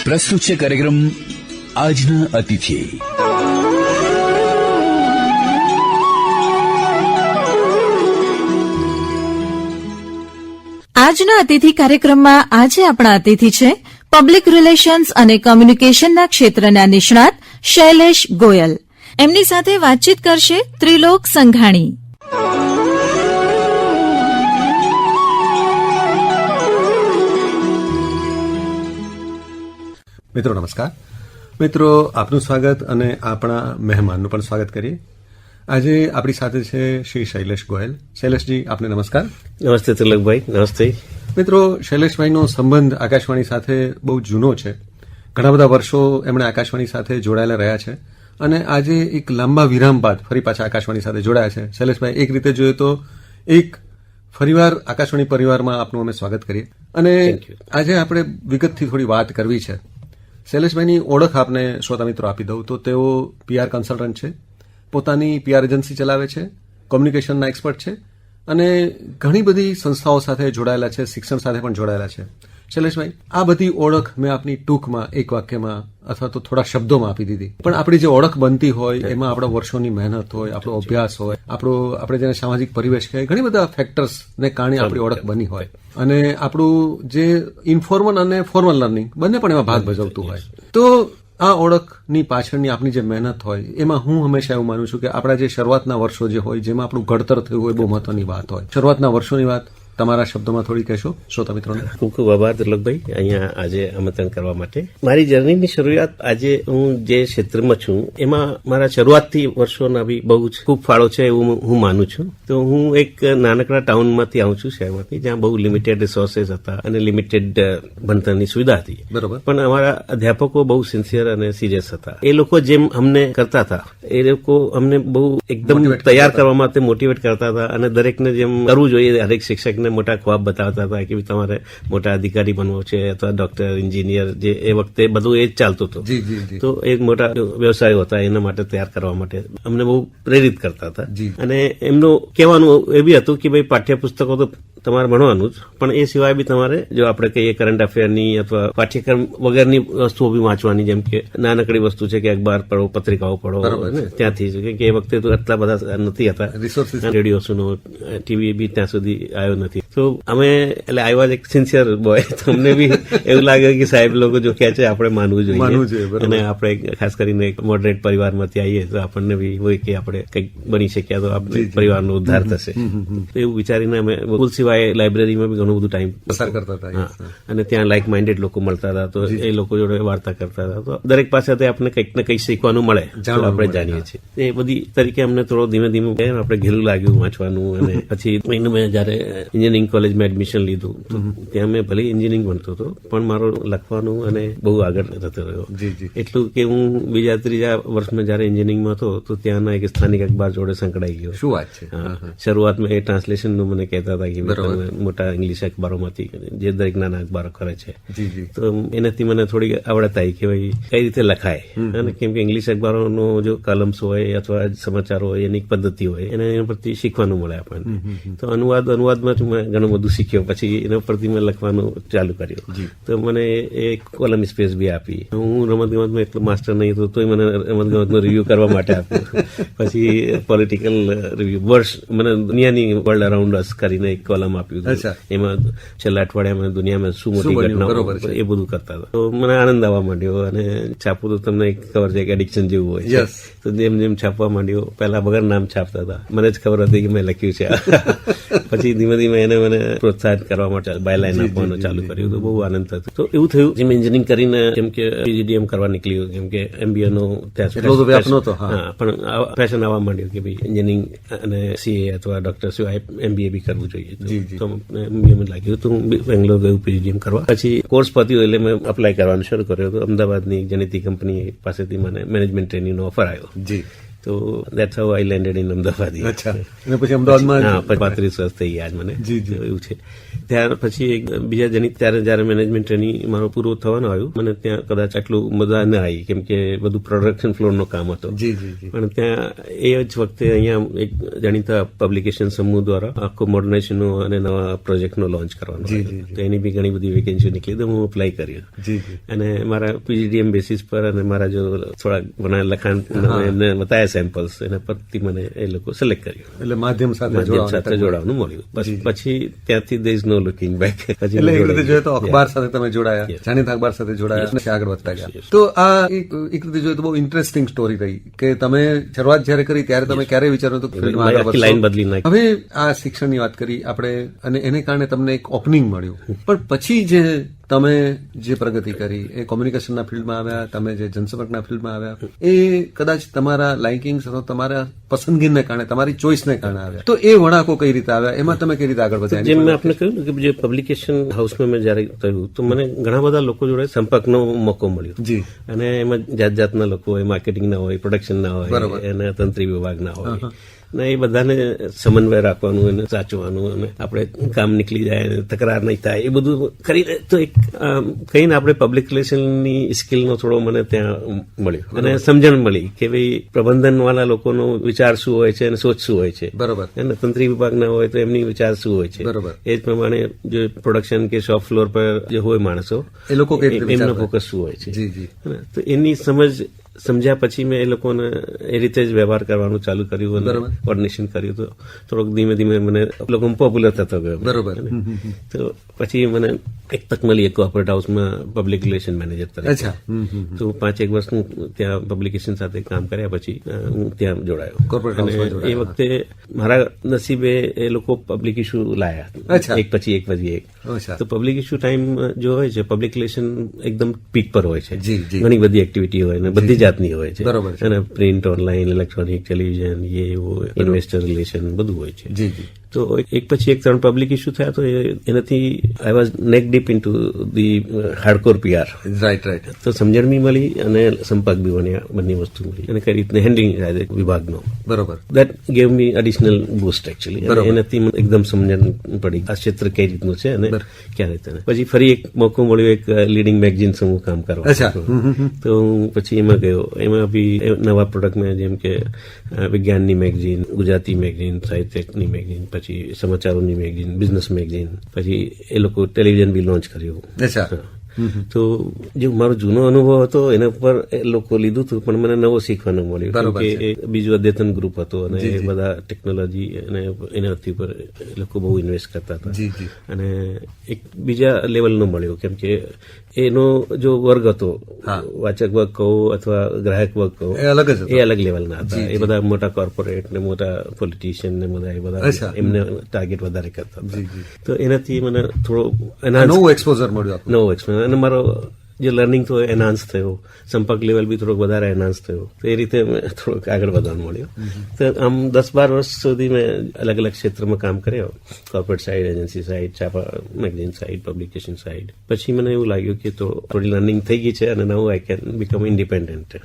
પ્રસ્તુત છે કાર્યક્રમ આજના અતિથિ. આજના અતિથિ કાર્યક્રમમાં આજે આપણા અતિથિ છે પબ્લિક રિલેશન્સ અને કોમ્યુનિકેશનના ક્ષેત્રના નિષ્ણાત શૈલેષ ગોયલ. એમની સાથે વાતચીત કરશે ત્રિલોક સંઘાણી. મિત્રો નમસ્કાર. મિત્રો આપનું સ્વાગત અને આપણા મહેમાનનું પણ સ્વાગત કરીએ. આજે આપણી સાથે છે શ્રી શૈલેષ ગોયલ. શૈલેષજી, આપને નમસ્કાર. નમસ્તે તિલકભાઈ. નમસ્તે મિત્રો. શૈલેષભાઈનો સંબંધ આકાશવાણી સાથે બહુ જૂનો છે. ઘણા બધા વર્ષો એમણે આકાશવાણી સાથે જોડાયેલા રહ્યા છે અને આજે એક લાંબા વિરામ બાદ ફરી પાછા આકાશવાણી સાથે જોડાયા છે. શૈલેષભાઈ, એક રીતે જોઈએ તો એક ફરીવાર આકાશવાણી પરિવારમાં આપનું અમે સ્વાગત કરીએ અને આજે આપણે વિગતથી થોડી વાત કરવી છે. શૈલેષભાઈની ઓળખ આપને શ્રોતા મિત્રો આપી દઉં તો તેઓ PR કન્સલ્ટન્ટ છે, પોતાની PR એજન્સી ચલાવે છે, કોમ્યુનિકેશનના એક્સપર્ટ છે અને ઘણી બધી સંસ્થાઓ સાથે જોડાયેલા છે, શિક્ષણ સાથે પણ જોડાયેલા છે. શૈલેષભાઈ, આ બધી ઓળખ મેં આપની ટૂંકમાં એક વાક્યમાં અથવા તો થોડા શબ્દોમાં આપી દીધી, પણ આપણી જે ઓળખ બનતી હોય એમાં આપણા વર્ષોની મહેનત હોય, આપણો અભ્યાસ હોય, આપણે જેને સામાજિક પરિવેશ કહેવાય, ઘણી બધા ફેક્ટર્સને કારણે આપણી ઓળખ બની હોય અને આપણું જે ઇન્ફોર્મલ અને ફોર્મલ લર્નિંગ બંને પણ એમાં ભાગ ભજવતું હોય. તો આ ઓળખની પાછળની આપણી જે મહેનત હોય એમાં હું હંમેશા એવું માનું છું કે આપણા જે શરૂઆતના વર્ષો જે હોય, જેમાં આપણું ઘડતર થયું હોય, બહુ મહત્વની વાત હોય. શરૂઆતના વર્ષોની વાત તમારા શબ્દોમાં થોડી કહેશો શ્રોતા મિત્રોને? ખૂબ ખૂબ આભાર તિલકભાઈ અહીંયા આજે આમંત્રણ કરવા માટે. મારી જર્નીની શરૂઆત આજે હું જે ક્ષેત્રમાં છું એમાં મારા શરૂઆતથી વર્ષોના બી બહુ જ ખૂબ ફાળો છે એવું હું માનું છું. તો હું એક નાનકડા ટાઉનમાંથી આવું છું, શહેરમાંથી, જ્યાં બહુ લિમિટેડ રિસોર્सेस હતા અને લિમિટેડ ભણતરની સુવિધા હતી. બરોબર. પણ અમારા અધ્યાપકો બહુ સિન્સિયર અને સિરિયસ હતા. એ લોકો જેમ અમને કરતા હતા એ લોકો અમને બહુ એકદમ તૈયાર કરવા માટે મોટિવેટ કરતા હતા અને દરેકને જેમ કરવું જોઈએ, દરેક શિક્ષકને મોટા ખ્વાબ બતાવતા હતા કે તમારે મોટા અધિકારી બનવો છે અથવા ડોક્ટર, એન્જિનિયર, જે એ વખતે બધું એ જ ચાલતું હતું. તો એક મોટા વ્યવસાયો હતા, એના માટે તૈયાર કરવા માટે અમને બહુ પ્રેરિત કરતા હતા. અને એમનું કહેવાનું એ બી હતું કે ભાઈ પાઠ્યપુસ્તકો તો તમારે ભણવાનું જ, પણ એ સિવાય બી તમારે જો આપણે કહીએ કરંટ અફેરની અથવા પાઠ્યક્રમ વગરની વસ્તુઓ બી વાંચવાની, જેમ કે નાનકડી વસ્તુ છે કે અખબાર પડો, પત્રિકાઓ પડો, ત્યાંથી કે એ વખતે તો એટલા બધા નથી હતા, રેડિયો સુનો, ટીવી બી ત્યાં સુધી આવ્યો નથી. તો અમે એટલે આવ્યા એક સિન્સિયર બોય, તો અમને બી એવું લાગે કે સાહેબ લોકો જો કહે છે આપણે માનવું જોઈએ અને આપણે ખાસ કરીને એક મોડરેટ પરિવારમાંથી આવીએ તો આપણને બી હોય કે આપણે કંઈક બની શક્યા તો આપણે પરિવારનો ઉદ્ધાર થશે. તો એવું વિચારીને અમે સ્કૂલ સિવાય લાઇબ્રેરીમાં બી ઘણું બધું ટાઈમ પસાર કરતા હતા અને ત્યાં લાઇક માઇન્ડેડ લોકો મળતા હતા, તો એ લોકો જોડે વાર્તા કરતા હતા. તો દરેક પાસેથી આપણે કંઈક ને કંઈક શીખવાનું મળે, આપણે જાણીએ છીએ. એ બધી તરીકે અમને થોડો ધીમે ધીમે આપણે ઘેરું લાગ્યું વાંચવાનું. અને પછી મેં જયારે એન્જિનિયરિંગ કોલેજમાં એડમિશન લીધું તો ત્યાં મેં ભલે એન્જિનિયરિંગ ભણતો હતો પણ મારું લખવાનું અને બહુ આગળ થતો રહ્યો. એટલું કે હું બીજા ત્રીજા વર્ષમાં જયારે એન્જિનિયરિંગમાં હતો તો ત્યાંના એક સ્થાનિક અખબાર જોડે સંકળાઈ ગયો. શું વાત છે! શરૂઆતમાં એ ટ્રાન્સલેશનનું મને કહેતા હતા કે મોટા ઇંગ્લિશ અખબારોમાંથી જે દરેક નાના અખબારો કરે છે, તો એનાથી મને થોડી આવડત આવી કે ભાઈ કઈ રીતે લખાય. અને કેમ કે ઇંગ્લિશ અખબારોનો જો કલમ્સ હોય અથવા સમાચારો હોય એની પદ્ધતિ હોય એના પરથી શીખવાનું મળે આપણને. તો અનુવાદમાં મેં ઘણું બધું શીખ્યો. પછી એના પરથી મેં લખવાનું ચાલુ કર્યું. તો મને એક કોલમ સ્પેસ બી આપી. હું રમતગમતમાં એટલો માસ્ટર નહીં હતો તોય મને રમતગમતનો રિવ્યુ કરવા માટે આપ્યું. પછી પોલિટિકલ રિવ્યુ, વર્ષ મને દુનિયાની વર્લ્ડ અરાઉન્ડ અસ કરીને એક કોલમ આપ્યું. એમાં છેલ્લા અઠવાડિયામાં દુનિયામાં શું મોટી ઘટનાઓ એ બધું કરતા હતા. તો મને આનંદ આવવા માંડ્યો અને છાપવું તો તમને ખબર છે કે એડિક્શન જેવું હોય. તો જેમ જેમ છાપવા માંડ્યો, પહેલા વગર નામ છાપતા હતા, મને જ ખબર હતી કે મેં લખ્યું છે. પછી ધીમે ધીમે એને મને પ્રોત્સાહિત કરવા માટે બાયલાઈન આપવાનું ચાલુ કર્યું. તો બહુ આનંદ થતો. તો એવું થયું જેમ એન્જિનિયરિંગ કરીને જેમ કે PGDM કરવા નીકળ્યું, કેમ કે MBA નો ત્યાં પણ ફેશન આવવા માંડ્યું કે ભાઈ એન્જિનિયરિંગ અને CA અથવા ડોક્ટર સિવાય MBA બી કરવું જોઈએ. તો MBA માં લાગ્યું તો હું બેંગ્લોર ગયું PGDM કરવા. પછી કોર્સ પત્યો એટલે મેં અપ્લાય કરવાનું શરૂ કર્યો. તો અમદાવાદની જનિતી કંપની પાસેથી મને મેનેજમેન્ટ ટ્રેનિંગનો ઓફર આવ્યો. તો તો that's how I landed in Ahmedabad. અચ્છા, અને પછી અમદાવાદમાં હા, 35 વર્ષ થઈ ગયા મને. જી, જી. એવું છે. ત્યાર પછી એક બીજા જણી ત્યારે જયારે મેનેજમેન્ટ ટ્રેનિંગ મારો પૂરો થવાનો આવ્યું, મને ત્યાં કદાચ આટલું મજા ન આવી, કેમ કે બધું પ્રોડક્શન ફ્લોરનું કામ હતો. જી, જી, જી. પણ ત્યાં એ જ વખતે અહીંયા એક જાણીતા પબ્લિકેશન સમૂહ દ્વારા આખો મોડર્નાઇઝેશનનો અને નવા પ્રોજેક્ટનો લોન્ચ કરવાનો આવ્યો. તો એની બી ઘણી બધી વેકેન્સી નીકળી, તો હું અપ્લાય કર્યો. જી, જી. અને મારા પીજીડીએમ બેસિસ પર અને મારા જો થોડા ઘણા લખાણ એમને બતાવ્યા સેમ્પલ્સ, એના પરથી મને એ લોકો સિલેક્ટ કર્યું. એટલે માધ્યમ સાથે જોડાવાનું મળ્યું. પછી ત્યાંથી there is no looking back. એટલે એ રીતે જોઈએ તો અખબાર સાથે તમે જોડાયા, જાણીતા અખબાર સાથે જોડાયા અને આગળ વધતા ગયા. તો આ એક રીતે જોઈએ તો બહુ ઇન્ટરેસ્ટિંગ સ્ટોરી રહી કે તમે શરૂઆત જયારે કરી ત્યારે તમે ક્યારે વિચાર્યું હતું કે ફિલ્ડમાં આગળ વધશો? લાઈન બદલી નાખી. હવે આ શિક્ષણની વાત કરી આપણે, અને એને કારણે તમને એક ઓપનિંગ મળ્યું, પણ પછી જે તમે જે પ્રગતિ કરી એ કોમ્યુનિકેશનના ફિલ્ડમાં આવ્યા, તમે જે જનસંપર્કના ફિલ્ડમાં આવ્યા, એ કદાચ તમારા લાઇકિંગ અથવા તમારા પસંદગીને કારણે, તમારી ચોઇસને કારણે આવ્યા. તો એ વળાંકો કઈ રીતે આવ્યા, એમાં તમે કઈ રીતે આગળ વધ્યા? જેમ મેં આપને કહ્યું કે જે પબ્લિકેશન હાઉસમાં મેં જયારે થયું તો મને ઘણા બધા લોકો જોડે સંપર્કનો મોકો મળ્યો. જી. અને એમાં જાત જાતના લોકો હોય, માર્કેટિંગના હોય, પ્રોડક્શનના હોય, અને તંત્રી વિભાગના હોય. ને એ બધાને સમન્વય રાખવાનું અને સાચવાનું, અને આપણે કામ નીકળી જાય અને તકરાર નહીં થાય, એ બધું કરીને તો એક કહીને આપણે પબ્લિક રિલેશનની સ્કિલનો થોડો મને ત્યાં મળ્યો અને સમજણ મળી કે ભાઈ પ્રબંધન વાળા લોકોનો વિચાર શું હોય છે અને સોચ શું હોય છે. બરોબર. અને તંત્રી વિભાગના હોય તો એમની વિચાર શું હોય છે. બરોબર. એ જ પ્રમાણે જે પ્રોડક્શન કે શોપ ફ્લોર પર જે હોય માણસો, એ લોકો એમનો ફોકસ શું હોય છે. જી, જી. તો એની સમજ્યા પછી મેં એ લોકોને એ રીતે જ વ્યવહાર કરવાનું ચાલુ કર્યું અને કોર્ડિનેશન કર્યું. તો થોડોક ધીમે ધીમે મને લોકો પોપ્યુલર થતો ગયો. બરોબર. તો પછી મને એક તક મળી કોર્પોરેટ હાઉસમાં પબ્લિક રિલેશન મેનેજર તરીકે. તો 5-1 વર્ષ હું ત્યાં પબ્લિકેશન સાથે કામ કર્યા પછી હું ત્યાં જોડાયો. અને એ વખતે મારા નસીબે એ લોકો પબ્લિક ઇસ્યુ લાયા, એક પછી એક. તો પબ્લિક ઇસ્યુ ટાઈમ જો હોય છે, પબ્લિક રિલેશન એકદમ પીક પર હોય છે. ઘણી બધી એક્ટિવિટી હોય ને બધી જાતની હોય છે. અને print, online, electronic, television, investor relation બધું હોય છે. તો એક પછી એક 3 પબ્લિક ઇસ્યુ થયા. તો એનાથી આઈ વોઝ નેક deep in to the hardcore PR. Right. તો સમજણ બી મળી અને સંપર્ક બી બન્યા, બંને વસ્તુ મળી. અને કઈ રીતે હેન્ડલિંગ થાય વિભાગનો. બરોબર. That gave me additional boost actually. એનાથી એકદમ સમજણ પડી આ ક્ષેત્ર કઈ રીતનું છે અને ક્યાં રીતે. પછી ફરી એક મોકો મળ્યો એક લીડિંગ મેગઝીન સમૂહ કામ કરવા. તો હું પછી એમાં ગયો. એમાં બી નવા પ્રોડક્ટમાં જેમ કે વિજ્ઞાનની મેગઝીન, ગુજરાતી મેગઝીન, સાહિત્યની મેગઝીન, પછી સમાચારોની મેગઝીન, બિઝનેસ મેગઝીન, પછી એ લોકો ટેલિવિઝન બી લોન્ચ કર્યું. તો જે મારો જૂનો અનુભવ હતો એના પર એ લોકો લીધું હતું, પણ મને નવો શીખવાનું મળ્યું કે બીજું અદ્યતન ગ્રુપ હતો અને એ બધા ટેકનોલોજી અને એનાથી પર એ લોકો બહુ ઇન્વેસ્ટ કરતા હતા. અને એક બીજા લેવલનો મળ્યો, કેમ કે એનો જો વર્ગ હતો, વાચક વર્ગ કહો અથવા ગ્રાહક વર્ગ કહો, એ અલગ લેવલના હતા. એ બધા મોટા કોર્પોરેટ ને મોટા પોલિટિશિયન ને બધા એ બધા એમને ટાર્ગેટ વધારે કરતા હતા. તો એનાથી મને થોડો નવું એક્સપોઝર મળ્યું. અને મારો જે લર્નિંગ થયો એનહાન્સ થયો, સંપર્ક લેવલ બી થોડોક વધારે એનહાન્સ થયો. તો એ રીતે મેં થોડોક આગળ વધવાનું મળ્યો. તો આમ 10-12 વર્ષ સુધી મેં અલગ અલગ ક્ષેત્રમાં કામ કર્યો, કોર્પોરેટ સાઇડ, એજન્સી સાઇડ, છાપા મેગઝીન સાઇડ, પબ્લિકેશન સાઇડ. પછી મને એવું લાગ્યું કે તો થોડી લર્નિંગ થઈ ગઈ છે અને now I can become independent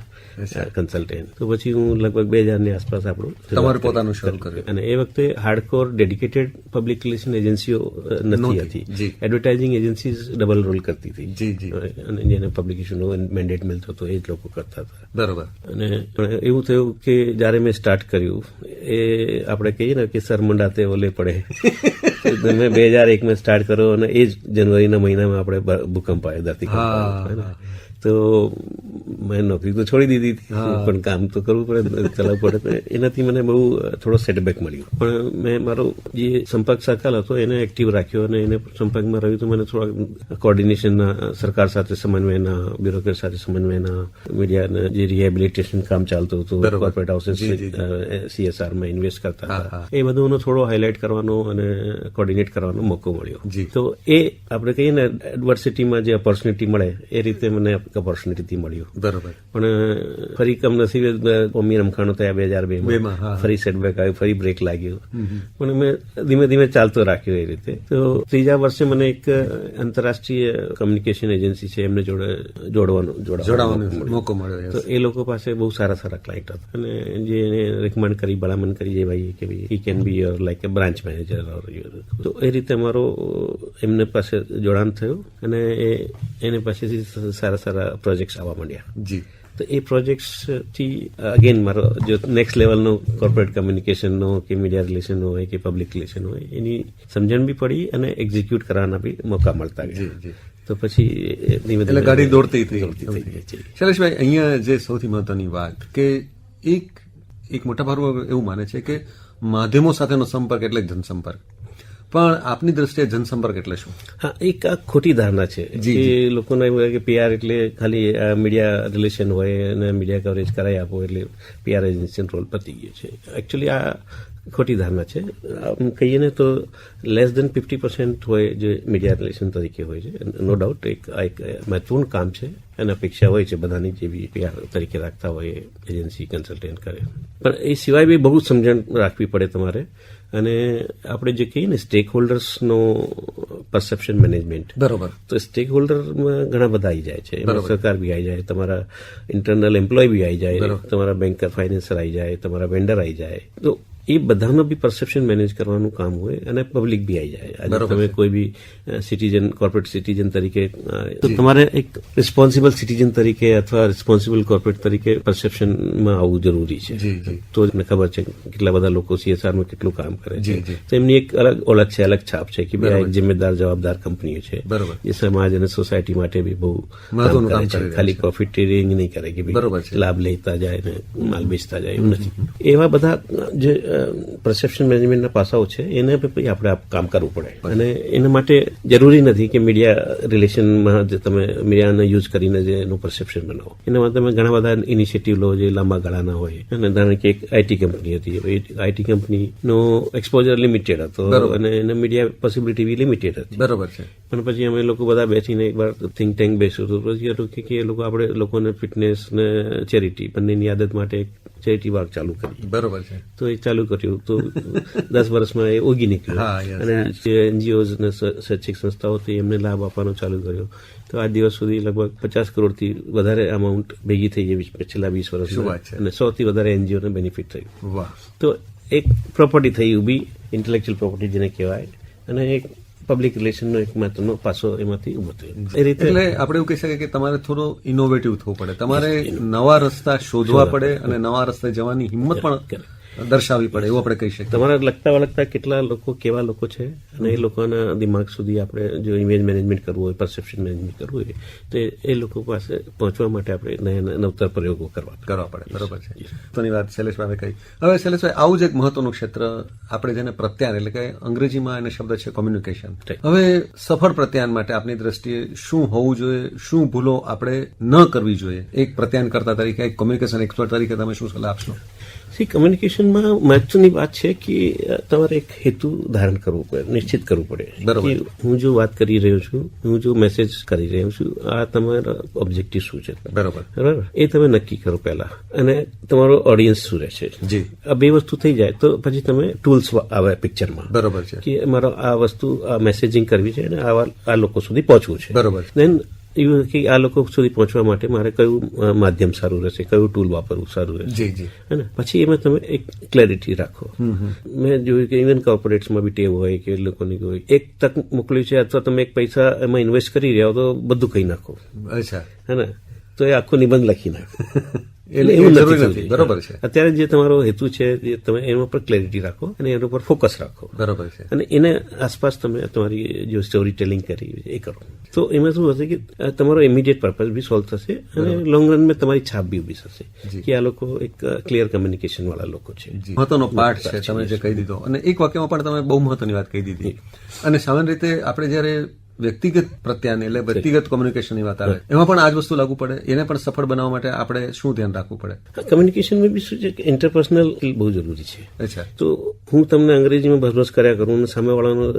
consultant. તો પછી હું લગભગ 2000ની આસપાસ આપણું તમારું પોતાનું શરૂ કર્યું. અને એ વખતે હાર્ડકોર ડેડિકેટેડ પબ્લિક રિલેશન એજન્સીઓ નથી હતી. એડવર્ટાઇઝિંગ એજન્સી ડબલ રોલ કરતી હતી. અને જેને પબ્લિકેશનનો મેન્ડેટ મળતો હતો એ જ લોકો કરતા હતા. બરોબર. અને એવું થયું કે જયારે મેં સ્ટાર્ટ કર્યું, એ આપણે કહીએ ને કે સરમંડાતે ઓલે પડે. મેં 2001 સ્ટાર્ટ કર્યો અને એ જ જનવરીના મહિનામાં આપણે ભૂકંપ આવ્યો, ધરતીકંપ. તો મેં નોકરી તો છોડી દીધી હતી, પણ કામ તો કરવું પડે, ચલાવવું પડે. એનાથી મને બહુ થોડો સેટબેક મળ્યો. પણ મેં મારો જે સંપર્ક સર્કલ હતો એને એક્ટિવ રાખ્યો અને એને સંપર્કમાં રહ્યું. તો મને થોડા કોર્ડિનેશનના, સરકાર સાથે સમન્વયના, બ્યુરોક્રેટ સાથે સમન્વયના, મીડિયાના જે રિહેબિલિટેશન કામ ચાલતું હતું, કોર્પોરેટ હાઉસીસ CSRમાં ઇન્વેસ્ટ કરતા હતા, એ બધુંનો થોડો હાઇલાઇટ કરવાનો અને કોર્ડિનેટ કરવાનો મોકો મળ્યો. તો એ આપણે કહીએ ને એડવર્સિટીમાં જે ઓપોર્ચ્યુનિટી મળે એ રીતે મને એક ઓપોર્ચ્યુનિટી મળ્યું. બરોબર. પણ ફરી કમનસીબે કોમી રમખાણો થયા 2002 માં, હા. ફરી સેટબેક આવ્યું, ફરી બ્રેક લાગ્યું, પણ મેં ધીમે ધીમે ચાલતો રાખ્યો એ રીતે. તો ત્રીજા વર્ષે મને એક આંતરરાષ્ટ્રીય કમ્યુનિકેશન એજન્સી છે એમને જોડાવાનો મોકો મળ્યો. તો એ લોકો પાસે બહુ સારા ક્લાયન્ટ હતા અને જે એને રેકમેન્ડ કરી, ભલામણ કરી જે ભાઈ કે he can be your like A branch manager. તો એ રીતે અમારો એમને પાસે જોડાણ થયું અને એને પાસેથી સારા પ્રોજેક્ટ્સ આવવા માંડ્યા. જી. તો એ પ્રોજેક્ટ્સથી અગેન મારો જો નેક્સ્ટ લેવલનો કોર્પોરેટ કમ્યુનિકેશનનો કે મીડિયા રિલેશનનો હોય કે પબ્લિક રિલેશન હોય એની સમજણ બી પડી અને એક્ઝિક્યુટ કરવાના બી મોકા મળતા ગયા. તો પછી ધીમે ધીમે ગાડી દોડતી થઈ. શૈલેષભાઈ, અહીંયા જે સૌથી મહત્વની વાત કે એક મોટા ભાગમાં એવું માને છે કે માધ્યમો સાથેનો સંપર્ક એટલે જનસંપર્ક, પણ આપની દ્રષ્ટિએ જનસંપર્ક એટલે શું? હા, એક આ ખોટી ધારણા છે કે લોકોને એવું કે પીઆર એટલે ખાલી મીડિયા રિલેશન હોય અને મીડિયા કવરેજ કરાવી આપો એટલે પીઆર એજન્સી રોલ પતી ગયો છે. એકચ્યુઅલી આ ખોટી ધારણા છે. કહીએ ને તો લેસ દેન 50% હોય જે મીડિયા રિલેશન તરીકે હોય છે. નો ડાઉટ એક મહત્વપૂર્ણ કામ છે અને અપેક્ષા હોય છે બધાની જે બી પીઆર તરીકે રાખતા હોય એજન્સી કન્સલ્ટન્ટ કરે. પણ એ સિવાય બી બહુ સમજણ રાખવી પડે તમારે. અને આપણે જે કહીએ ને સ્ટેક હોલ્ડર્સનો પરસેપ્શન મેનેજમેન્ટ, બરોબર. તો સ્ટેક હોલ્ડરમાં ઘણા બધા આવી જાય છે. એમાં સરકાર બી આવી જાય, તમારા ઇન્ટરનલ એમ્પ્લોય બી આવી જાય, તમારા બેન્કર ફાઇનાન્સર આવી જાય, તમારા વેન્ડર આવી જાય. તો એ બધાનો બી પરસેપ્શન મેનેજ કરવાનું કામ હોય અને પબ્લિક બી આવી જાય. આજે તમે કોઈ બી સિટીઝન, કોર્પોરેટ સિટીઝન તરીકે, તો તમારે એક રિસ્પોન્સિબલ સિટીઝન તરીકે અથવા રિસ્પોન્સિબલ કોર્પોરેટ તરીકે પરસેપ્શનમાં આવવું જરૂરી છે. તો તમને ખબર છે કેટલા બધા લોકો CSRમાં કેટલું કામ કરે છે. તો એમની એક અલગ ઓળખ છે, અલગ છાપ છે કે ભાઈ એક જિમ્મેદાર જવાબદાર કંપનીઓ છે જે સમાજ અને સોસાયટી માટે બી બહુ કામ કરે છે. ખાલી પ્રોફિટેરિંગ નહીં કરે કે ભાઈ લાભ લેતા જાય ને માલ બેચતા જાય, એવું નથી. એવા બધા જે પરસેપ્શન મેનેજમેન્ટના પાસાઓ છે એને આપણે કામ કરવું પડે. અને એના માટે જરૂરી નથી કે મીડિયા રિલેશનમાં તમે મીડિયાનો યુઝ કરીને જે એનું પરસેપ્શન બનાવો. એના માટે તમે ઘણા બધા ઇનિશિયેટિવ લો જે લાંબા ગાળાના હોય. અને ધારણ કે એક આઈટી કંપની હતી, આઈટી કંપનીનો એક્સપોઝર લિમિટેડ હતો અને એને મીડિયા પોસિબિલિટી બી લિમિટેડ હતી. બરોબર છે. પણ પછી અમે લોકો બધા બેસીને એકવાર થિંક ટેન્ક બેસ્યું હતું. પછી હતું કે એ લોકો આપણે લોકોને ફિટનેસ ને ચેરિટી બંનેની આદત માટે એક ચેરિટી વર્ક ચાલુ કરી. બરોબર છે. તો એ ચાલુ કર્યું તો 10 વર્ષમાં એ ઉગી નીકળ્યું અને જે એનજીઓઝ ને શૈક્ષિક સંસ્થાઓ હતી એમને લાભ આપવાનો ચાલુ કર્યો. તો આ દિવસ સુધી લગભગ 50 કરોડથી વધારે અમાઉન્ટ ભેગી થઈ ગઈ છેલ્લા 20 વર્ષમાં અને 100 થી વધારે એનજીઓને બેનિફિટ થયું. તો એક પ્રોપર્ટી થઈ ઉભી, ઇન્ટેલેક્ચ્યુઅલ પ્રોપર્ટી જેને કહેવાય, અને એક પબ્લિક રિલેશનનો એક મહત્વનો પાસો એમાંથી ઉભો થયો. એ રીતે એટલે આપણે એવું કહી શકીએ કે તમારે થોડો ઇનોવેટિવ થવું પડે, તમારે નવા રસ્તા શોધવા પડે અને નવા રસ્તે જવાની હિંમત પણ દર્શાવવી પડે, એવું આપણે કહી શકીએ. તમારા લગતા કેટલા લોકો કેવા લોકો છે અને એ લોકોના દિમાગ સુધી આપણે જો ઇમેજ મેનેજમેન્ટ કરવું હોય, પરસેપ્શન મેનેજમેન્ટ કરવું હોય તો એ લોકો પાસે પહોંચવા માટે આપણે નવતર પ્રયોગો કરવા પડે. બરોબર છે. તો વાત શૈલેષભાઈ કહી. હવે શૈલેષભાઈ, આવું જ એક મહત્વનું ક્ષેત્ર આપણે જેને પ્રત્યાયન એટલે કે અંગ્રેજીમાં એને શબ્દ છે કોમ્યુનિકેશન. હવે સફળ પ્રત્યાયન માટે આપની દ્રષ્ટિએ શું હોવું જોઈએ, શું ભૂલો આપણે ન કરવી જોઈએ? એક પ્રત્યાયન કરતા તરીકે, એક કોમ્યુનિકેશન એક્સપર્ટ તરીકે તમે શું સલાહ આપશો? કમ્યુનિકેશનમાં મહત્વની વાત છે કે તમારે એક હેતુ ધારણ કરવું પડે, નિશ્ચિત કરવું પડે. કે હું જો વાત કરી રહ્યો છું, હું જો મેસેજ કરી રહ્યો છું, આ તમારા ઓબ્જેક્ટિવ શું છે, બરાબર, એ તમે નક્કી કરો પહેલા. અને તમારો ઓડિયન્સ શું રહેશે. આ બે વસ્તુ થઈ જાય તો પછી તમે ટૂલ્સ આવે પિક્ચરમાં. બરોબર છે. કે મારો આ વસ્તુ આ મેસેજિંગ કરવી છે અને આ લોકો સુધી પહોંચવું છે. બરોબર. દેન એવું કે આ લોકો સુધી પહોંચવા માટે મારે કયું માધ્યમ સારું રહેશે, કયું ટૂલ વાપરવું સારું રહેશે, હે ને? પછી એમાં તમે એક ક્લેરિટી રાખો. મેં જોયું કે ઇવન કોર્પોરેટ્સમાં બી ટેવ હોય કે લોકોની હોય એક તક મોકલ્યું છે અથવા તમે એક પૈસા એમાં ઇન્વેસ્ટ કરી રહ્યા હો તો બધું કહી નાખો. અચ્છા, હે ને? તો એ આખો નિબંધ લખી નાખો. એવું નથી. બરોબર છે. અત્યારે જે તમારો હેતુ છે તમે એના પર ક્લેરિટી રાખો અને એના પર ફોકસ રાખો. બરોબર છે. અને એને આસપાસ તમે તમારી જો સ્ટોરી ટેલિંગ કરી એ કરો તો એમાં શું હશે કે તમારો ઇમિડિયેટ પર્પઝ બી સોલ્વ થશે અને લોંગ રનમાં તમારી છાપ બી ઉભી થશે કે આ લોકો એક ક્લિયર કમ્યુનિકેશન વાળા લોકો છે. મહત્વનો પાર્ટ છે તમે જે કહી દીધો. અને એક વાક્યમાં પણ તમે બહુ મહત્વની વાત કહી દીધી. અને સામાન્ય રીતે આપણે જયારે વ્યક્તિગત પ્રત્યાની એટલે વ્યક્તિગત કોમ્યુનિકેશનની વાત આવે એમાં પણ આ જ વસ્તુ લાગુ પડે. એને પણ સફળ બનાવવા માટે આપણે શું ધ્યાન રાખવું પડે? કમ્યુનિકેશનમાં બી શું છે કે ઇન્ટરપર્સનલ બહુ જરૂરી છે. અચ્છા. તો હું તમને અંગ્રેજીમાં ભરભસ કર્યા કરું અને સામેવાળાનું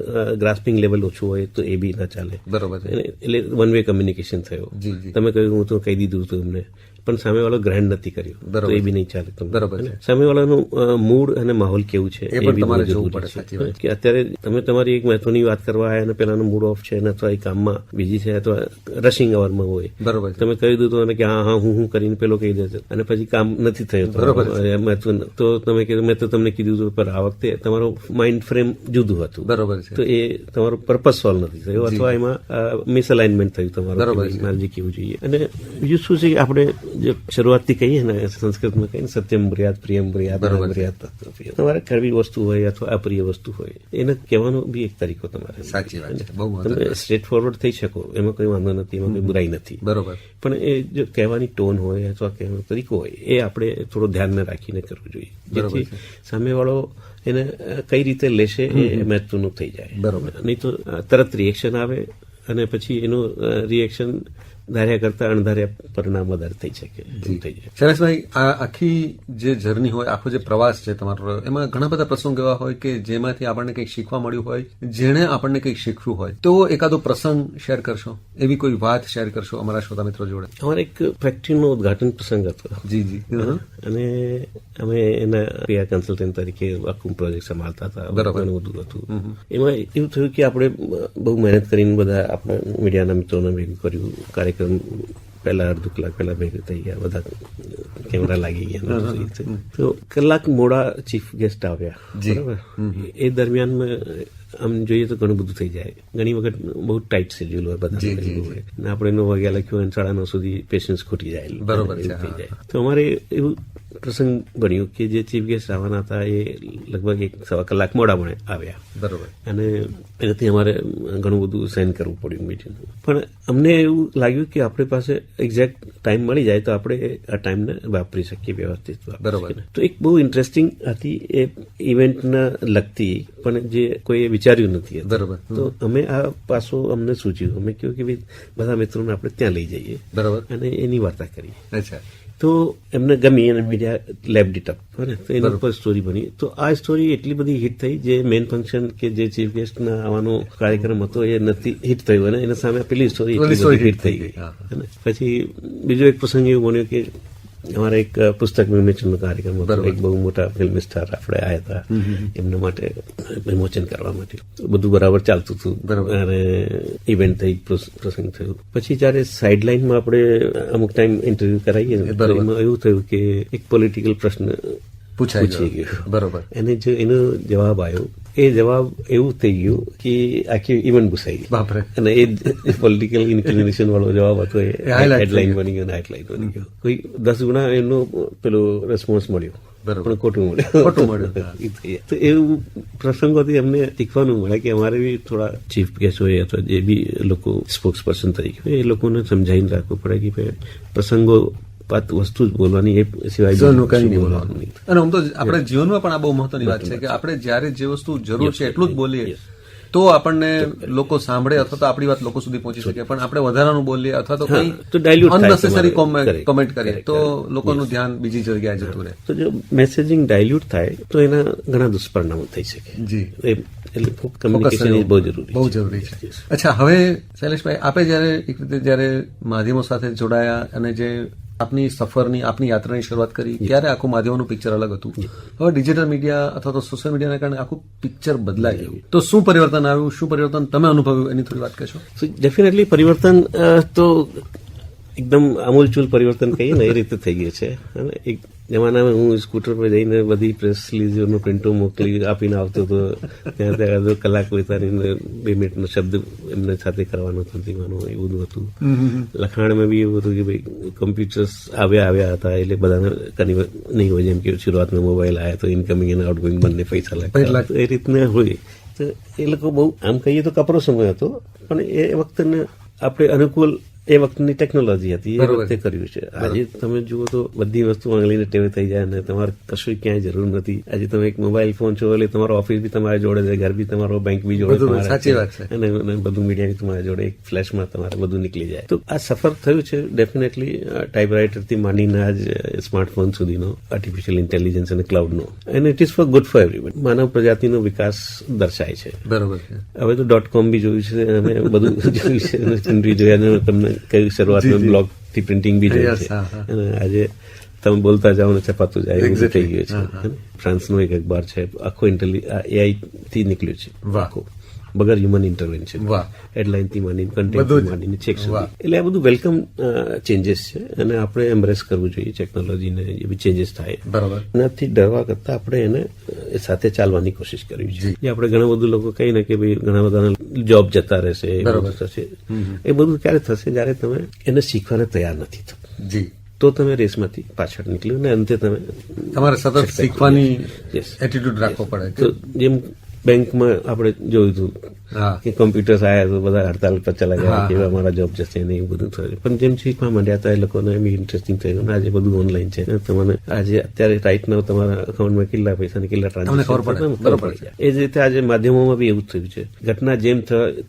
ગ્રાસ્પિંગ લેવલ ઓછું હોય તો એ બી ના ચાલે. બરોબર છે. એટલે વન વે કમ્યુનિકેશન થયો. તમે કહ્યું હું તો કહી દીધું હતું એમને, પણ સામેવાળો ગ્રાન્ડ નથી કર્યો તો એ બી નહીં ચાલે. બરોબર. સામેવાળાનું મૂડ અને માહોલ કેવું છે એ બી તમારે જોવું પડે કે અત્યારે તમે તમારી એક મહત્વની વાત કરવા આવ્યા અને પેલાનો મૂડ ઓફ છે અથવા એ કામમાં બીજી છે અથવા રશિંગ અવરમાં હોય. બરોબર. તમે કહી દીધું અને કે હા હું કરીને પેલો કહી દેશે અને પછી કામ નથી થયું. બરોબર. તો તમે કીધું મેં તો તમને કીધું હતું પણ આ વખતે તમારો માઇન્ડ ફ્રેમ જુદું હતું. બરોબર છે. તો એ તમારો પર્પઝ સોલ્વ નથી થયો અથવા એમાં મિસઅલાઇનમેન્ટ થયું તમારું. મારે જે કેવું જોઈએ. અને બીજું શું છે કે આપણે જે શરૂઆતથી કહીએ ને સંસ્કૃતમાં કહીએ સત્યમ બ્રિયાત પ્રિયમ બ્રિયાત બ્રિયાત તમારે કરવી વસ્તુ હોય અથવા અપ્રિય વસ્તુ હોય એને કહેવાનો બી એક તરીકો તમારે. સાચી વાત છે. બહુ તમે સ્ટ્રેટ ફોરવર્ડ થઈ શકો એમાં કોઈ વાંધો નથી, એમાં કોઈ બુરાઈ નથી. બરોબર. પણ એ જો કહેવાની ટોન હોય અથવા કહેવાનો તરીકો હોય એ આપણે થોડો ધ્યાનમાં રાખીને કરવું જોઈએ જેથી સામેવાળો એને કઈ રીતે લેશે એ મહત્વનું થઈ જાય. બરોબર. નહીં તો તરત રિએક્શન આવે અને પછી એનું રિએક્શન ધાર્યા કરતા અણધાર્યા પરિણામ વધારે થઈ શકે. શૈલેષભાઈ, આ આખી જે જર્ની હોય, આખો જે પ્રવાસ છે તમારો, એમાં ઘણા બધા પ્રસંગ એવા હોય કે જેમાંથી આપણને કંઈક શીખવા મળ્યું હોય, જેણે આપણને કંઈક શીખવ્યું હોય, તો એકાદો પ્રસંગ શેર કરશો, એવી કોઈ વાત શેર કરશો અમારા શ્રોતા મિત્રો જોડે? અમારે એક ફેક્ટરીનો ઉદઘાટન પ્રસંગ હતો. જી. અને અમે એના પીઆર કન્સલ્ટન્ટ તરીકે આખું પ્રોજેક્ટ સંભાળતા હતા. બરાબર. બધું હતું. એમાં એવું થયું કે આપણે બહુ મહેનત કરીને બધા આપણા મીડિયાના મિત્રોને ભેગું કર્યું. કાર્યક્રમ પહેલા અડધો કલાક પહેલા ભેગું થઈ ગયા, બધા કેમેરા લાગી ગયા. તો કલાક મોડા ચીફ ગેસ્ટ આવ્યા. બરાબર. એ દરમિયાન આમ જોઈએ તો ઘણું બધું થઈ જાય. ઘણી વખત બહુ ટાઈટ શેડ્યુલ હોય બધા હોય ને આપણે 9 વાગ્યા લખ્યું અને 9:30 સુધી પેશન્સ ખોટી જાય. બરોબર થઈ જાય. તો અમારે એવું પ્રસંગ બન્યું કે જે ચીફ ગેસ્ટ આવવાના હતા એ લગભગ 1-1.25 કલાક મોડા આવ્યા. બરોબર. અને એનાથી અમારે ઘણું બધું સહન કરવું પડ્યું મીટિંગ. પણ અમને એવું લાગ્યું કે આપણી પાસે એક્ઝેક્ટ ટાઈમ મળી જાય તો આપણે આ ટાઈમને વાપરી શકીએ વ્યવસ્થિત. બરોબર. તો એક બહુ ઇન્ટરેસ્ટિંગ હતી એ ઇવેન્ટના લગતી પણ જે કોઈ વિચાર્યું નથી. બરોબર. તો અમે આ પાછો અમને સૂચ્યું. અમે કહ્યું કે બધા મિત્રોને આપણે ત્યાં લઈ જઈએ. બરોબર. અને એની વાર્તા કરીએ. અચ્છા. તો એમને ગમી અને મીડિયા લેબ્ડ ઇટ અપ. તો એના ઉપર સ્ટોરી બની. તો આ સ્ટોરી એટલી બધી હિટ થઈ જે મેઇન ફંક્શન કે જે ચીફ ગેસ્ટના આવવાનો કાર્યક્રમ હતો એ નથી હિટ થયો અને એના સામે પેલી સ્ટોરી હિટ થઈ ગઈ. પછી બીજો એક પ્રસંગ એવું બન્યો કે અમારા એક પુસ્તક વિમોચનનો કાર્યક્રમ હતો. એક બહુ મોટા ફિલ્મ સ્ટાર આપણે આવ્યા હતા એમના માટે વિમોચન કરવા માટે. બધું બરાબર ચાલતું હતું અને ઇવેન્ટ થઈ, પ્રસંગ થયો. પછી જયારે સાઇડલાઇનમાં આપણે અમુક ટાઈમ ઇન્ટરવ્યુ કરાવીએ ને એમાં એવું થયું કે એક પોલિટિકલ પ્રશ્ન પૂછી ગયો. બરોબર. અને જો એનો જવાબ આવ્યો એ જવાબ એવું થઈ ગયું કે આખી ઇવેન્ટ ઘુસાઈ ગઈ. બાપરે. અને એ પોલિટિકલ ઇન્ક્લિનેશન વાળો જવાબ હતો એ હેડલાઇન બની ગયો, હાઇલાઇન બની ગયો. કોઈ 10 ગુણા એનો પેલો રેસ્પોન્સ મળ્યો પણ ખોટું મળ્યું. તો એવું પ્રસંગોથી અમને શીખવાનું મળે કે અમારે બી થોડા ચીફ ગેસ્ટ હોય અથવા જે બી લોકો સ્પોક્સ પર્સન તરીકે એ લોકોને સમજાવીને રાખવું પડે કે પ્રસંગો વસ્તુ જ બોલવાની, એ સિવાય કઈ નહીં બોલવાનું. અને આમ તો આપણે જીવનમાં પણ આ બહુ મહત્વની વાત છે કે આપણે જયારે જે વસ્તુ જરૂર છે એટલું જ બોલીએ તો આપણને લોકો સાંભળે અથવા તો આપણી વાત લોકો સુધી પહોંચી શકે. પણ આપણે વધારાનું બોલીએ અથવા તો કઈ અનનેસેસરી કોમેન્ટ કરીએ તો લોકોનું ધ્યાન બીજી જગ્યાએ જતું રહે. તો જો મેસેજિંગ ડાયલ્યુટ થાય તો એના ઘણા દુષ્પરિણામો થઈ શકે. જી. એટલે કમ્યુનિકેશન બહુ જરૂરી છે. અચ્છા, હવે શૈલેષભાઈ, આપે જયારે માધ્યમો સાથે જોડાયા અને જે આપની સફરની, આપની યાત્રાની શરૂઆત કરી ત્યારે આખું માધ્યમોનું પિક્ચર અલગ હતું. હવે ડિજિટલ મીડિયા અથવા તો સોશિયલ મીડિયાના કારણે આખું પિક્ચર બદલાઈ ગયું. તો શું પરિવર્તન આવ્યું, શું પરિવર્તન તમે અનુભવ્યું, એની થોડી વાત કહેશો? ડેફિનેટલી પરિવર્તન તો એકદમ અમૂલચૂલ પરિવર્તન કહીએ ને એ રીતે થઈ ગયું છે. એક જમાનામાં હું સ્કૂટર પર જઈને બધી પ્રેસ રિલીઝનો પ્રિન્ટો મોકલી આપીને આવતો હતો. ત્યાં અડધો કલાક વિતારીને 2 મિનિટનો શબ્દ એમને સાથે કરવાનો ધીમાનો એ બધું હતું. લખાણમાં બી એવું હતું કે ભાઈ કોમ્પ્યુટર્સ આવ્યા હતા એટલે બધાને નહીં હોય. જેમ કે શરૂઆતમાં મોબાઈલ આવ્યા તો ઇનકમિંગ અને આઉટગોઈંગ બંને પૈસા લાગતા એ રીતના હોય. તો એ લોકો બહુ આમ કહીએ તો કપરો સમય હતો પણ એ વખતે આપણે અનુકૂળ એ વખતની ટેકનોલોજી હતી, એ બરોબર. વખતે કર્યું છે. આજે તમે જુઓ તો બધી વસ્તુ આંગળીને ટેવે થઈ જાય અને તમારે કશું ક્યાંય જરૂર નથી. આજે તમે એક મોબાઈલ ફોન છો એટલે તમારો ઓફિસ બી તમારા જોડે છે, ઘર બી તમારો, બેંક બી જોડે બધું તમારે સાચી છે. વાત છે. અને બધું મીડિયા બી તમારા જોડે એક ફ્લેશમાં તમારે બધું નીકળી જાય. તો આ સફર થયું છે ડેફિનેટલી ટાઈપરાઇટરથી માંડીને આજ સ્માર્ટફોન સુધીનો, આર્ટિફિશિયલ ઇન્ટેલિજન્સ અને ક્લાઉડનો. And it is for good for everybody. માનવ પ્રજાતિનો વિકાસ દર્શાય છે. બરોબર છે. હવે તો .com બી જોયું છે, અમે બધું જોયું છે, પ્રિન્ટ જોયા, અને તમને કહ્યું શરૂઆતમાં બ્લોગ થી પ્રિન્ટિંગ બી જોયું છે. અને આજે તમે બોલતા જાઓ ને છપાતું જાય એવું થઈ ગયું છે. ફ્રાન્સનો એક અખબાર છે, આખો AI થી નીકળ્યું છે, આખું વગર હ્યુમન ઇન્ટરવેન્શન. હેડલાઇન થી માંડીને, કન્ટેન્ટ થી માંડીને, છેક સુધી. એટલે આ બધું વેલકમ ચેન્જીસ છે અને આપણે એમ્બ્રેસ કરવું જોઈએ ટેકનોલોજીને. જે બી ચેન્જીસ થાય બરોબર, એનાથી ડરવા કરતા આપણે એને સાથે ચાલવાની કોશિશ કરવી જોઈએ. જે આપણે ઘણા બધું લોકો કહીને કે ભાઈ ઘણા બધા જોબ જતા રહેશે, થશે, એ બધું ક્યારે થશે જયારે તમે એને શીખવાને તૈયાર નથી થતું. જી, તો તમે રેસમાંથી પાછળ નીકળ્યું ને અંતે તમે તમારે સતત શીખવાની એટીટ્યુડ રાખવો પડે. તો જેમ બેંકમાં આપણે જોયું હતું કે કોમ્પ્યુટર્સ આવ્યા તો બધા હડતાલ પર ચલા ગયા કે અમારા જોબ જશે ને એવું બધું થયું. પણ જેમ શીખવા માંડ્યા હતા એ લોકોને એમ ઇન્ટરેસ્ટિંગ થયું. આજે બધું ઓનલાઈન છે. તમને આજે અત્યારે રાઈટ નાવ તમારા અકાઉન્ટમાં કેટલા પૈસા ને કેટલા ટ્રાન્ઝેક્શન ખબર પડી જાય. એ જ રીતે આજે માધ્યમોમાં બી એવું થયું છે. ઘટના જેમ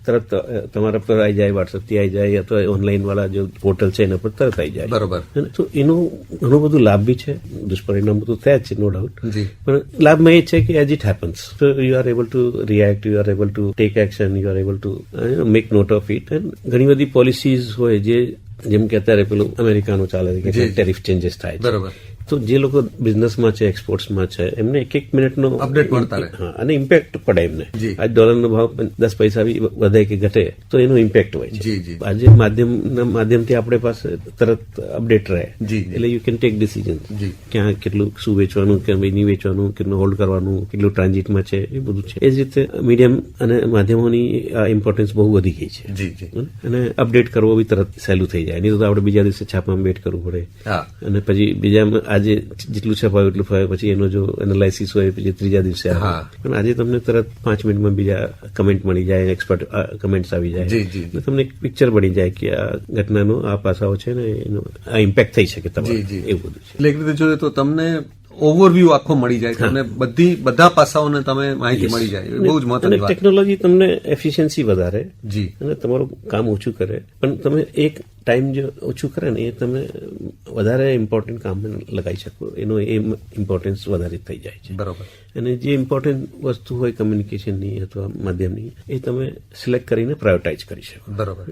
તરત તમારા પર આવી જાય, વોટ્સઅપ થી આવી જાય, અથવા ઓનલાઈન વાળા જે પોર્ટલ છે એના પર તરત આવી જાય. બરોબર. તો એનું ઘણું બધું લાભ બી છે, દુષ્પરિણામ બધું થયા જ છે, નો ડાઉટ. પણ લાભમાં એ છે કે as it happens, so you are able to react, you are able to take action, you are able to make note of it. And ઘણી બધી પોલિસીઝ હોય જે, જેમ કે અત્યારે પેલું અમેરિકાનું ચાલે છે કે ટેરિફ ચેન્જીસ થાય છે. બરોબર. તો જે લોકો બિઝનેસમાં છે, એક્સપોર્ટ્સમાં છે, એમને એક મિનિટનો અપડેટ મળતા રહે. અને ઇમ્પેક્ટ પડે એમને. આજ ડોલરનો ભાવ 10 પૈસા બી વધે કે ઘટે તો એનો ઇમ્પેક્ટ હોય છે. આજે માધ્યમથી આપણે પાસે તરત અપડેટ રહે. એટલે યુ કેન ટેક ડિસિઝન ક્યાં કેટલું શું વેચવાનું, ક્યાં નહીં વેચવાનું, કેટલું હોલ્ડ કરવાનું, કેટલું ટ્રાન્ઝિટમાં છે, એ બધું છે. એ જ રીતે મીડિયમ અને માધ્યમોની ઇમ્પોર્ટન્સ બહુ વધી ગઈ છે. અને અપડેટ કરવો બી તરત સહેલું થઈ જાય. નહીં તો આપણે બીજા દિવસે છાપામાં વેટ કરવું પડે. અને પછી બીજા આજે જેટલું છપાયું એટલું ફાવે, પછી એનો જો એનાલાઇસિસ હોય પછી ત્રીજા દિવસે આવે. પણ આજે તમને તરત 5 મિનિટમાં બીજા કમેન્ટ મળી જાય, એક્સપર્ટ કમેન્ટ્સ આવી જાય, તમને એક પિક્ચર બની જાય કે આ ઘટનાનો આ પાસાઓ છે ને એનો આ ઇમ્પેક્ટ થઈ શકે તમારે. એવું બધું છે. એટલે એક રીતે જોઈએ તો તમને ઓવરવ્યુ આખો મળી જાય, તમને બધા પાસાઓને તમે માહિતી મળી જાય. બહુ જ મહત્વની વાત. ટેકનોલોજી તમને એફિશિયન્સી વધારે અને તમારું કામ ઓછું કરે, પણ તમે એક ટાઈમ જે ઓછું કરે ને એ તમે વધારે ઇમ્પોર્ટન્ટ કામ લગાવી શકો. એનો એ ઇમ્પોર્ટન્સ વધારે થઈ જાય છે. બરોબર. અને જે ઇમ્પોર્ટન્ટ વસ્તુ હોય કમ્યુનિકેશનની અથવા માધ્યમની, એ તમે સિલેક્ટ કરીને પ્રાયોરિટાઇઝ કરી શકો. બરોબર.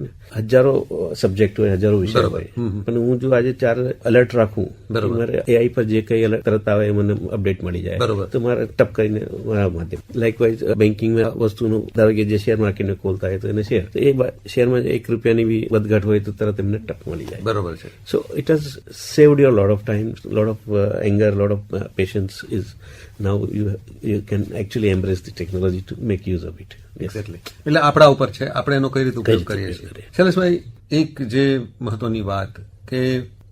હજારો સબ્જેક્ટ હોય, હજારો વિષય હોય, પણ હું જો આજે 4 એલર્ટ રાખું, મારે AI પર જે કઈ એલર્ટ તરત આવે મને અપડેટ મળી જાય, તો મારે ટપ કરીને મારા માધ્યમ. લાઇકવાઇઝ બેન્કિંગમાં વસ્તુનું, ધારો કે જે શેર માર્કેટને ખોલતા હોય તો એને શેર, તો એ શેરમાં ₹1 ની બી વધઘટ હોય તો તરત એમને ટપ મળી જાય. બરોબર છે. So it has saved your lot of time, lot of anger, lot of patience. Is now you can actually embrace the technology to make use of it. Exactly. એટલે આપણા ઉપર છે, આપણે એનો કઈ રીતે ઉપયોગ કરીએ છીએ. શૈલેષભાઈ, એક જે મહત્વની વાત કે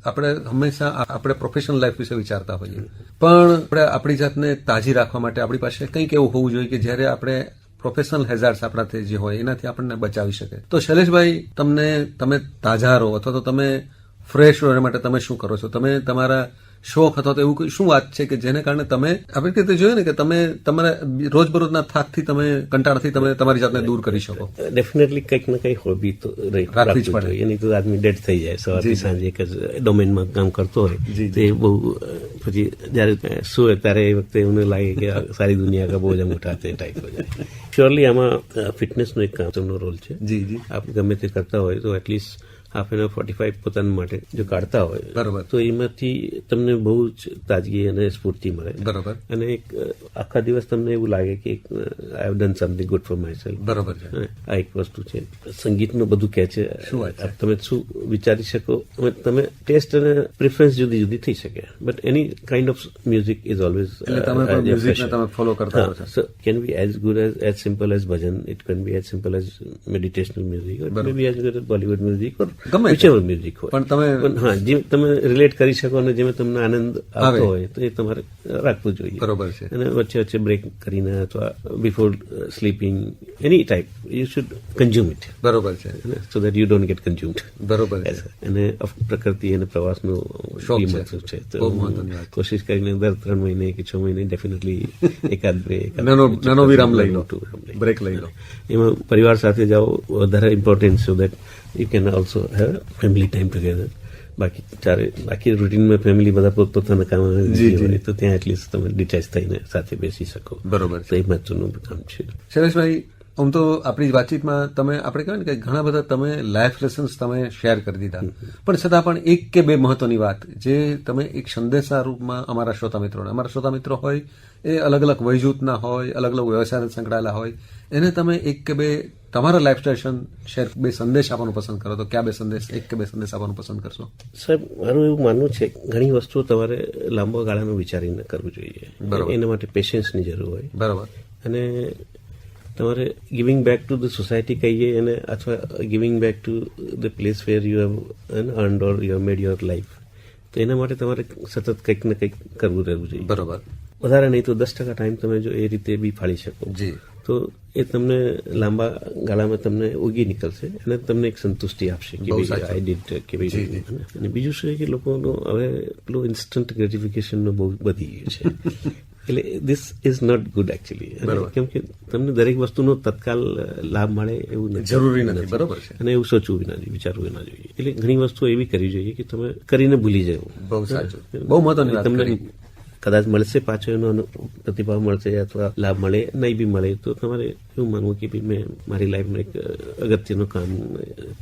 આપણે હંમેશા આપણે પ્રોફેશનલ લાઈફ વિશે વિચારતા હોઈએ, પણ આપણે આપણી જાતને તાજી રાખવા માટે આપણી પાસે કંઈક એવું હોવું જોઈએ કે જ્યારે આપણે પ્રોફેશનલ હેઝાર્ડ્સ આપણાથી જે હોય એનાથી આપણને બચાવી શકે. તો શૈલેષભાઈ, તમે તાજા રહો અથવા તો તમે ફ્રેશ રહો એના માટે તમે શું કરો છો? તમે તમારા શોખ અથવા તો એવું શું વાત છે કે જેને કારણે તમે આપણે રીતે જોયું ને કે તમે તમારા રોજબરોજના થાકથી, તમે કંટાળાથી તમે તમારી જાતને દૂર કરી શકો? ડેફિનેટલી કંઈક ને કંઈક હોબી તો રાખવી જ પડે. એની તો આદમી ડેડ થઈ જાય. સવારથી સાંજે એક જ ડોમેનમાં કામ કરતો હોય તો એ બહુ, પછી જયારે શું ત્યારે એ વખતે એમને લાગે કે સારી દુનિયા કા બહુ જ મોટા તે ટાઈપ હો જાય. શ્યોરલી આમાં ફિટનેસનો એક કામનો રોલ છે. આપ ગમે તે કરતા હોય તો એટલીસ્ટ હાફ એન અવર 45 પોતાના માટે જો કાઢતા હોય, બરોબર, તો એમાંથી તમને બહુ જ તાજગી અને સ્ફૂર્તિ મળે. બરોબર. અને એક આખા દિવસ તમને એવું લાગે કે I have done something good for my self. બરોબર છે. આ એક વસ્તુ છે. સંગીતનું બધું કહે છે, તમે શું વિચારી શકો, તમે ટેસ્ટ અને પ્રિફરન્સ જુદી જુદી થઈ શકે, but any kind of music is always, તમે ફોલો કરતા હો. So can be as good as simple as bhajan, it can be as simple as meditational music, it may be as good as Bollywood music, whichever music હોય. પણ હા, જે તમે relate કરી શકો અને જેમાં તમને આનંદ આવતો હોય તો એ તમારે રાખવું જોઈએ. બરોબર છે. અને વચ્ચે વચ્ચે બ્રેક કરીને અથવા before sleeping any type you should consume it, બરોબર છે, so that you don't get consumed. બરોબર છે. અને પ્રકૃતિ અને પ્રવાસનો શોખ છે. મહત્વ છે, બહુ મહત્વની વાત. કોશિશ કરીને દર 3 મહિને કે 6 મહિને ડેફિનેટલી એકાદ નાનો વિરામ લઈ લો, બ્રેક લઈ લો. એમાં પરિવાર સાથે જાઓ વધારે important, so that you can also have family time together. બાકી રૂટીનમાં ફેમિલી બધા પોતપોતાના કામ હોય તો ત્યાં એટલીસ્ટ તમે ડિટેચ થઈને સાથે બેસી શકો. બરોબર તો એ મહત્વનું કામ છે. શૈલેષભાઈ, આમ તો આપણી વાતચીતમાં તમે આપણે કહેવાય ને કે ઘણા બધા તમે લાઈફ લેસન્સ તમે શેર કરી દીધા, પણ છતાં પણ એક કે બે મહત્વની વાત જે તમે એક સંદેશા રૂપમાં અમારા શ્રોતા મિત્રો હોય એ અલગ અલગ વયજૂથના હોય, અલગ અલગ વ્યવસાય સંકળાયેલા હોય, એને તમે એક કે બે તમારા લાઈફ સ્ટેશન શેર બે સંદેશ આપવાનું પસંદ કરો તો ક્યાં એક કે બે સંદેશ આપવાનું પસંદ કરશો? સાહેબ, મારું એવું માનવું છે ઘણી વસ્તુઓ તમારે લાંબા ગાળાનું વિચારીને કરવું જોઈએ. એના માટે પેશન્સની જરૂર હોય. બરાબર. અને તમારે giving back to the society કહીએ અને અથવા giving back to the place where you have earned or you have made your life, તો એના માટે તમારે સતત કંઈક ને કંઈક કરવું રહેવું જોઈએ. બરોબર. વધારે નહીં તો 10% ટાઈમ તમે જો એ રીતે બી ફાળી શકો તો એ તમને લાંબા ગાળામાં તમને ઉગી નીકળશે અને તમને એક સંતુષ્ટિ આપશે કે આઈ ડીડ કે ભાઈ. અને બીજું શું કે લોકોનો હવે પેલું ઇન્સ્ટન્ટ ગ્રેટિફિકેશનનો બહુ વધી ગયું છે. એટલે this is not good actually, કેમ કે તમને દરેક વસ્તુનો તત્કાલ લાભ મળે એવું નથી, જરૂરી નથી. બરોબર છે. અને એવું સોચવું ના જોઈએ, વિચારવું ના જોઈએ. એટલે ઘણી વસ્તુ એવી કરવી જોઈએ કે તમે કરીને ભૂલી જાવ. બહુ સાચું, બહુ મહત્વની વાત તમને કરી. કદાચ મળશે પાછો એનો પ્રતિભાવ મળશે અથવા લાભ મળે, નહીં બી મળે તો તમારે એવું માનવું કે ભાઈ મેં મારી લાઈફમાં એક અગત્યનું કામ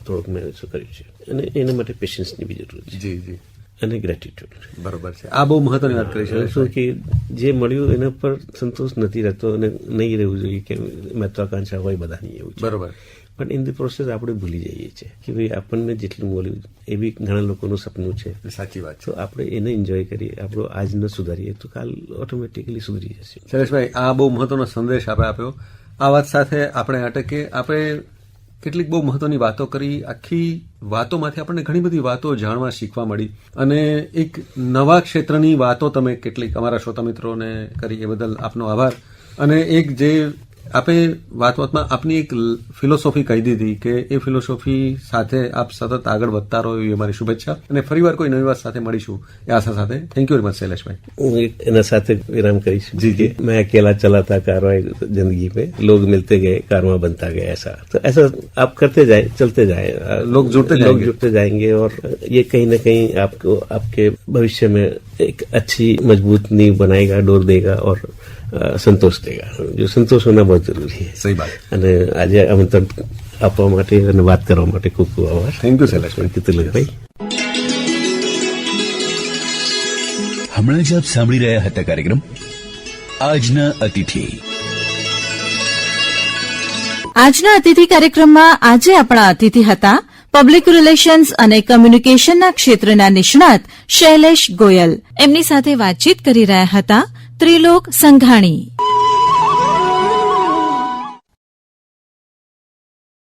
થોડુંક મેં શું કર્યું છે. અને એના માટે પેશન્સની બી જરૂર છે. જી. અને ગ્રેટિટ્યુડ. બરોબર છે. આ બહુ મહત્વની વાત કરી છે. શું કે જે મળ્યું એના પર સંતોષ નથી રહેતો અને નહીં રહેવું જોઈએ કે મહત્વાકાંક્ષા હોય બધાની એવું છે. બરોબર. પણ ઇન ધ પ્રોસેસ આપણે ભૂલી જઈએ છીએ કે ભાઈ આપણને જેટલું મળ્યું એ બી ઘણા લોકોનું સપનું છે. સાચી વાત છે. તો આપણે એને એન્જોય કરીએ, આપણો આજ ન સુધારીએ તો કાલ ઓટોમેટિકલી સુધરી જશે. શૈલેષભાઈ, આ બહુ મહત્વનો સંદેશ આપણે આપ્યો. આ વાત સાથે આપણે અટકે. આપણે કેટલીક બહુ મહત્વની વાતો કરી. આખી વાતોમાંથી આપણને ઘણી બધી વાતો જાણવા શીખવા મળી અને એક નવા ક્ષેત્રની વાતો તમે કેટલીક અમારા શ્રોતા મિત્રોને કરી, એ બદલ આપનો આભાર. અને એક જે આપે વાતમાં આપની એક ફિલોસોફી કહી દીધી કે એ ફિલોસોફી સાથે આપ સતત આગળ વધતા રહો એવી અમારી શુભેચ્છા. અને ફરીવાર કોઈ નવી વાત સાથે મળીશું એ આશા સાથે. થેન્ક યુ વેરી મચ શૈલેષભાઈ. હું એના સાથે વિરામ કરીશ. જી. मैं अकेला चला था कारवां जिंदगी पे, लोग मिलते गए कारवां बनता गया, ऐसा तो ऐसा आप करते जाए, चलते जाए, लोग जुड़ते जाएंगे और ये कहीं ना कहीं आपको आपके भविष्य में एक अच्छी मजबूत नींव बनाएगा, डोर देगा और સંતોષ દેગા. જો સંતોષ હોના બહુ જરૂરી છે. સહી વાત. અને આજે આમંત્રણ આપવા માટે અને વાત કરવા માટે ખૂબ ખૂબ આભાર. થેન્ક યુ શૈલેષભાઈ. તિલકભાઈ, હમણાં જ આપ સાંભળી રહ્યા હતા કાર્યક્રમ આજના અતિથિ. આજના અતિથિ કાર્યક્રમમાં આજે આપણા અતિથિ હતા પબ્લિક રિલેશન્સ અને કમ્યુનિકેશનના ક્ષેત્રના નિષ્ણાત શૈલેષ ગોયલ. એમની સાથે વાતચીત કરી રહ્યા હતા ત્રિલોક સંઘાણી.